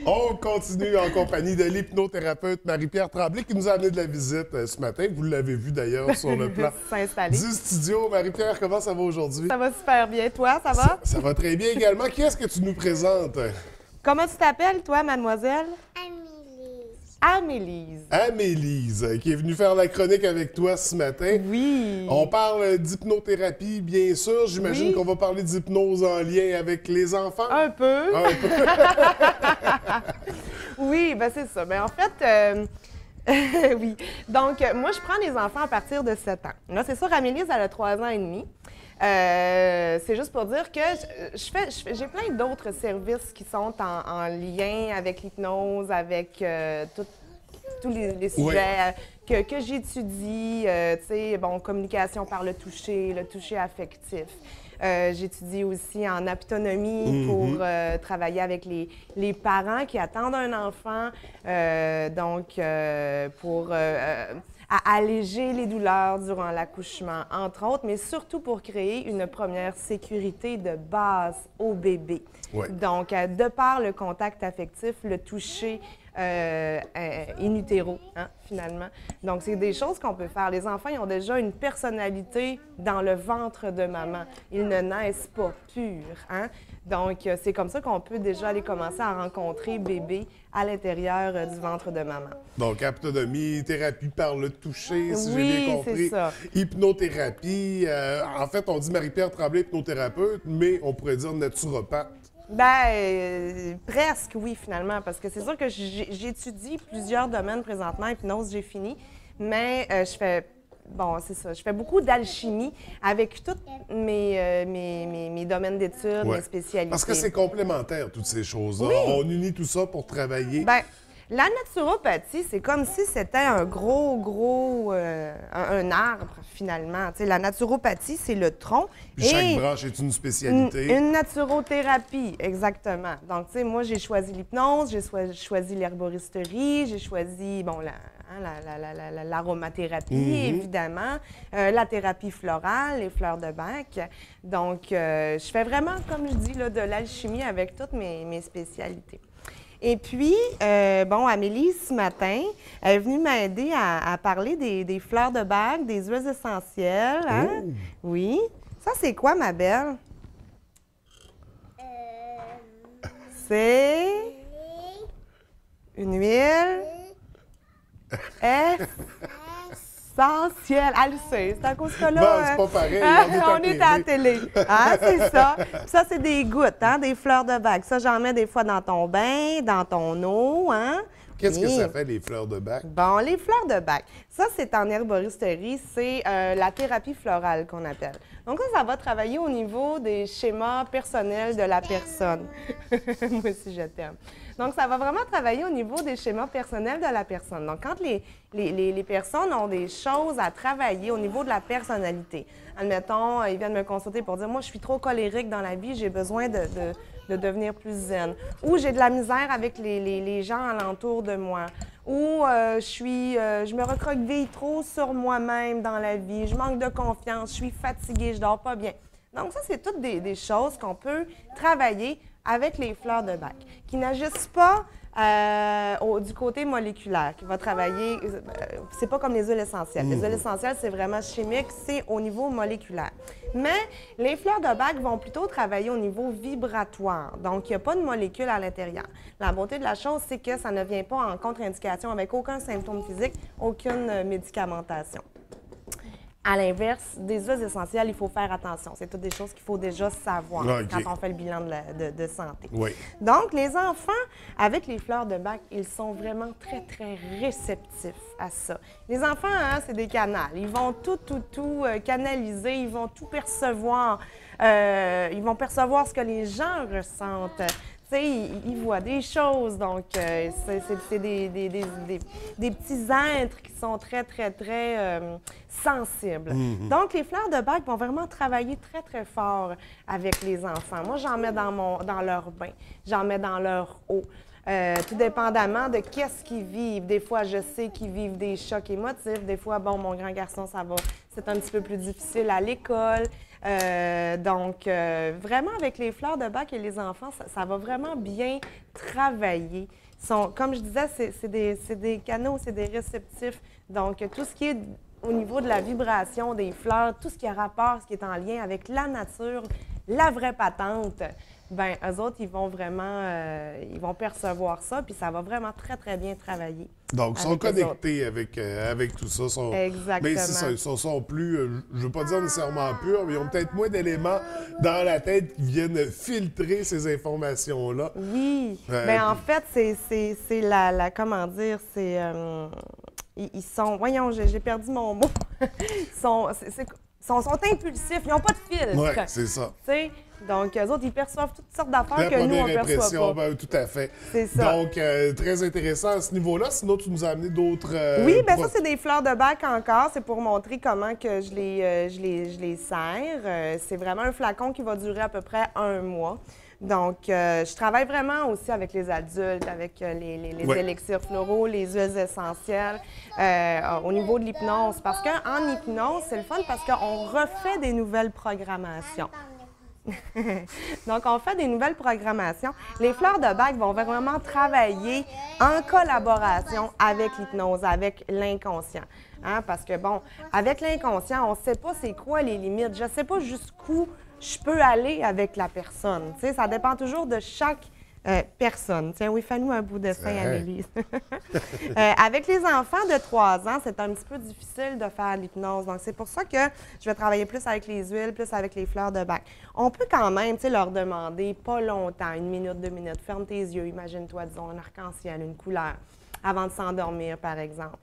On continue en compagnie de l'hypnothérapeute Marie-Pierre Tremblay qui nous a amené de la visite ce matin. Vous l'avez vu d'ailleurs sur le plan S'installer. du studio. Marie-Pierre, comment ça va aujourd'hui? Ça va super bien. Toi, ça va? Ça va très bien également. Qui est-ce que tu nous présentes? Comment tu t'appelles, toi, mademoiselle? Amélise. Amélise, qui est venue faire la chronique avec toi ce matin. Oui. On parle d'hypnothérapie, bien sûr. J'imagine Oui. qu'on va parler d'hypnose en lien avec les enfants. Un peu. Un peu. Oui, ben c'est ça. Ben en fait, oui. Donc, moi, je prends les enfants à partir de 7 ans. Là, c'est sûr, Amélise, elle a 3 ans et demi. C'est juste pour dire que j'ai plein d'autres services qui sont en lien avec l'hypnose, avec tous les sujets que j'étudie, tu sais, bon, communication par le toucher affectif. J'étudie aussi en autonomie pour travailler avec les parents qui attendent un enfant, pour à alléger les douleurs durant l'accouchement, entre autres, mais surtout pour créer une première sécurité de base au bébé. Ouais. Donc, de par le contact affectif, le toucher in utero, hein, finalement. Donc, c'est des choses qu'on peut faire. Les enfants, ils ont déjà une personnalité dans le ventre de maman. Ils ne naissent pas purs, hein? Donc, c'est comme ça qu'on peut déjà aller commencer à rencontrer bébé à l'intérieur du ventre de maman. Donc, autonomie, thérapie par le toucher, si Oui, j'ai bien compris. c'est ça. Hypnothérapie. En fait, on dit Marie-Pierre Tremblay, hypnothérapeute, mais on pourrait dire naturopathe. Ben, presque, oui, finalement, parce que c'est sûr que j'étudie plusieurs domaines présentement. Hypnose, j'ai fini, mais je fais, bon, c'est ça, je fais beaucoup d'alchimie avec tous mes domaines d'études, Ouais. mes spécialités. Parce que c'est complémentaire, toutes ces choses-là. Oui. On unit tout ça pour travailler. Ben, la naturopathie, c'est comme si c'était un gros, un arbre, finalement. Tu sais, la naturopathie, c'est le tronc. Puis chaque branche est une spécialité. Une naturothérapie, exactement. Donc, tu sais, moi, j'ai choisi l'hypnose, j'ai choisi l'herboristerie, j'ai choisi, bon, l'aromathérapie, évidemment, la thérapie florale, les fleurs de bac. Donc, je fais vraiment, comme je dis, là, de l'alchimie avec toutes mes spécialités. Et puis, bon, Amélie, ce matin, elle est venue m'aider à parler des fleurs de bac, des huiles essentielles. Hein? Oh! Oui. Ça, c'est quoi, ma belle? C'est une huile essentielle. Elle le sait, c'est à cause que là... Bon, c'est pas pareil, on est à la télé. Hein, c'est ça. Puis ça, c'est des gouttes, hein, des fleurs de bac. Ça, j'en mets des fois dans ton bain, dans ton eau, hein. Qu'est-ce que Oui. ça fait, les fleurs de bac? Bon, les fleurs de bac, ça, c'est en herboristerie, c'est la thérapie florale qu'on appelle. Donc ça va travailler au niveau des schémas personnels de la personne. Moi aussi, je t'aime. Donc, ça va vraiment travailler au niveau des schémas personnels de la personne. Donc, quand les personnes ont des choses à travailler au niveau de la personnalité, admettons, ils viennent me consulter pour dire « Moi, je suis trop colérique dans la vie, j'ai besoin de devenir plus zen. » Ou « J'ai de la misère avec les gens alentour de moi. » Ou je me recroqueville trop sur moi-même dans la vie, je manque de confiance, je suis fatiguée, je dors pas bien. Donc, ça, c'est toutes des choses qu'on peut travailler avec les fleurs de bac, qui n'agissent pas du côté moléculaire, qui va travailler, c'est pas comme les huiles essentielles. Les huiles essentielles, c'est vraiment chimique, c'est au niveau moléculaire. Mais les fleurs de bac vont plutôt travailler au niveau vibratoire, donc il n'y a pas de molécules à l'intérieur. La beauté de la chose, c'est que ça ne vient pas en contre-indication avec aucun symptôme physique, aucune médicamentation. À l'inverse, des huiles essentielles, il faut faire attention. C'est toutes des choses qu'il faut déjà savoir quand on fait le bilan de santé. Oui. Donc, les enfants, avec les fleurs de bac, ils sont vraiment très, très réceptifs à ça. Les enfants, hein, c'est des canals. Ils vont tout canaliser, ils vont tout percevoir. Ils vont percevoir ce que les gens ressentent. Tu sais, ils voient des choses, donc c'est des petits êtres qui sont très, très, très sensibles. Donc, les fleurs de bac vont vraiment travailler très, très fort avec les enfants. Moi, j'en mets dans leur bain, j'en mets dans leur eau. Tout dépendamment de qu'est-ce qu'ils vivent. Des fois, je sais qu'ils vivent des chocs émotifs. Des fois, bon, mon grand garçon, ça va, c'est un petit peu plus difficile à l'école. Vraiment, avec les fleurs de bac et les enfants, ça va vraiment bien travailler. Comme je disais, c'est des canaux, c'est des réceptifs. Donc, tout ce qui est au niveau de la vibration des fleurs, tout ce qui a rapport, ce qui est en lien avec la nature, la vraie patente, bien, eux autres, ils vont vraiment ils vont percevoir ça, puis ça va vraiment très, très bien travailler. Donc, ils sont connectés avec tout ça. Exactement. Mais c'est ça, ils sont plus, je ne veux pas dire nécessairement purs, mais ils ont peut-être moins d'éléments dans la tête qui viennent filtrer ces informations-là. Oui. Bien, en fait, c'est comment dire, c'est... ils sont... Voyons, j'ai perdu mon mot. Ils sont impulsifs, ils n'ont pas de filtre. Oui, c'est ça. T'sais? Donc, eux autres, ils perçoivent toutes sortes d'affaires La que nous, on ne première perçoit impression, pas. ben, tout à fait. C'est ça. Donc, très intéressant à ce niveau-là. Sinon, tu nous as amené d'autres... oui, bien ça, c'est des fleurs de bac encore. C'est pour montrer comment que je les sers. C'est vraiment un flacon qui va durer à peu près 1 mois. Donc, je travaille vraiment aussi avec les adultes, avec les élixirs floraux, les huiles essentielles, au niveau de l'hypnose. Parce qu'en hypnose, c'est le fun parce qu'on refait des nouvelles programmations. Donc, on fait des nouvelles programmations. Les fleurs de bac vont vraiment travailler en collaboration avec l'hypnose, avec l'inconscient. Hein? Parce que, bon, avec l'inconscient, on ne sait pas c'est quoi les limites. Je ne sais pas jusqu'où je peux aller avec la personne. Tu sais, ça dépend toujours de chaque personne. Tiens, oui, fais-nous un bout de sein, Amélie. Avec les enfants de 3 ans, c'est un petit peu difficile de faire l'hypnose. Donc, c'est pour ça que je vais travailler plus avec les huiles, plus avec les fleurs de bac. On peut quand même, tu sais, leur demander pas longtemps, 1 minute, 2 minutes. Ferme tes yeux, imagine-toi, disons, un arc-en-ciel, une couleur, avant de s'endormir, par exemple.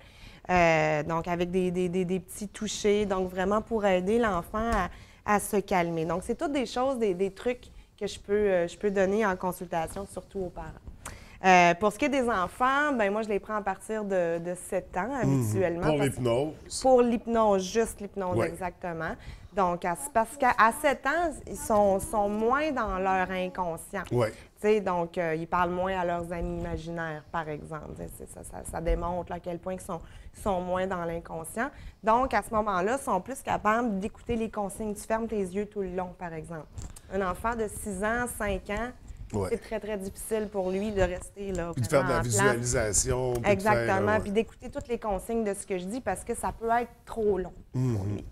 Donc, avec des petits touchers, donc vraiment pour aider l'enfant à se calmer. Donc, c'est toutes des choses, des trucs que je peux donner en consultation, surtout aux parents. Pour ce qui est des enfants, ben moi, je les prends à partir de 7 ans, habituellement. Pour l'hypnose? Pour l'hypnose, juste l'hypnose, ouais. Exactement. Donc, parce qu'à 7 ans, ils sont moins dans leur inconscient. Oui. Donc, ils parlent moins à leurs amis imaginaires, par exemple. Ça démontre à quel point ils sont moins dans l'inconscient. Donc, à ce moment-là, ils sont plus capables d'écouter les consignes. Tu fermes tes yeux tout le long, par exemple. Un enfant de 6 ans, 5 ans, c'est très, très difficile pour lui de rester là. Puis de faire de la visualisation. Exactement. Puis d'écouter toutes les consignes de ce que je dis parce que ça peut être trop long pour lui.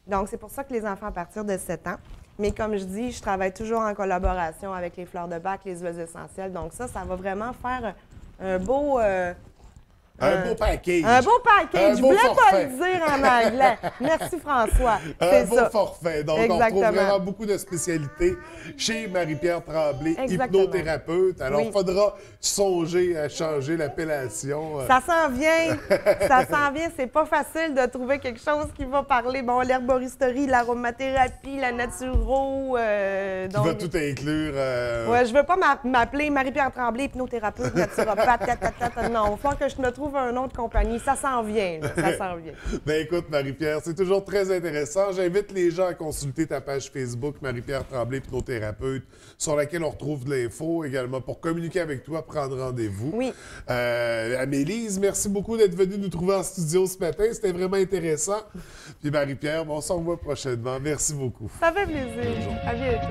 Donc, c'est pour ça que les enfants à partir de 7 ans. Mais comme je dis, je travaille toujours en collaboration avec les fleurs de bac, les huiles essentielles. Donc ça va vraiment faire un beau... un beau package. Un beau package. Je voulais pas forfait. le dire en anglais. Merci, François. Un beau ça. forfait. Donc, Exactement. on retrouve vraiment beaucoup de spécialités chez Marie-Pierre Tremblay, hypnothérapeute. Alors, il faudra songer à changer l'appellation. Ça s'en vient. Ça s'en vient. C'est pas facile de trouver quelque chose qui va parler, bon, l'herboristerie, l'aromathérapie, la naturo. Qui va tout inclure. Ouais, je veux pas m'appeler Marie-Pierre Tremblay, hypnothérapeute, naturopathe, non, il va falloir que je me trouve un nom de compagnie. Ça s'en vient, là, ça s'en vient. Ben écoute, Marie-Pierre, c'est toujours très intéressant. J'invite les gens à consulter ta page Facebook, Marie-Pierre Tremblay, hypnothérapeute, sur laquelle on retrouve de l'info également pour communiquer avec toi, prendre rendez-vous. Oui. Amélise, merci beaucoup d'être venue nous trouver en studio ce matin. C'était vraiment intéressant. Puis Marie-Pierre, on s'en revoit prochainement. Merci beaucoup. Ça fait plaisir. À bientôt.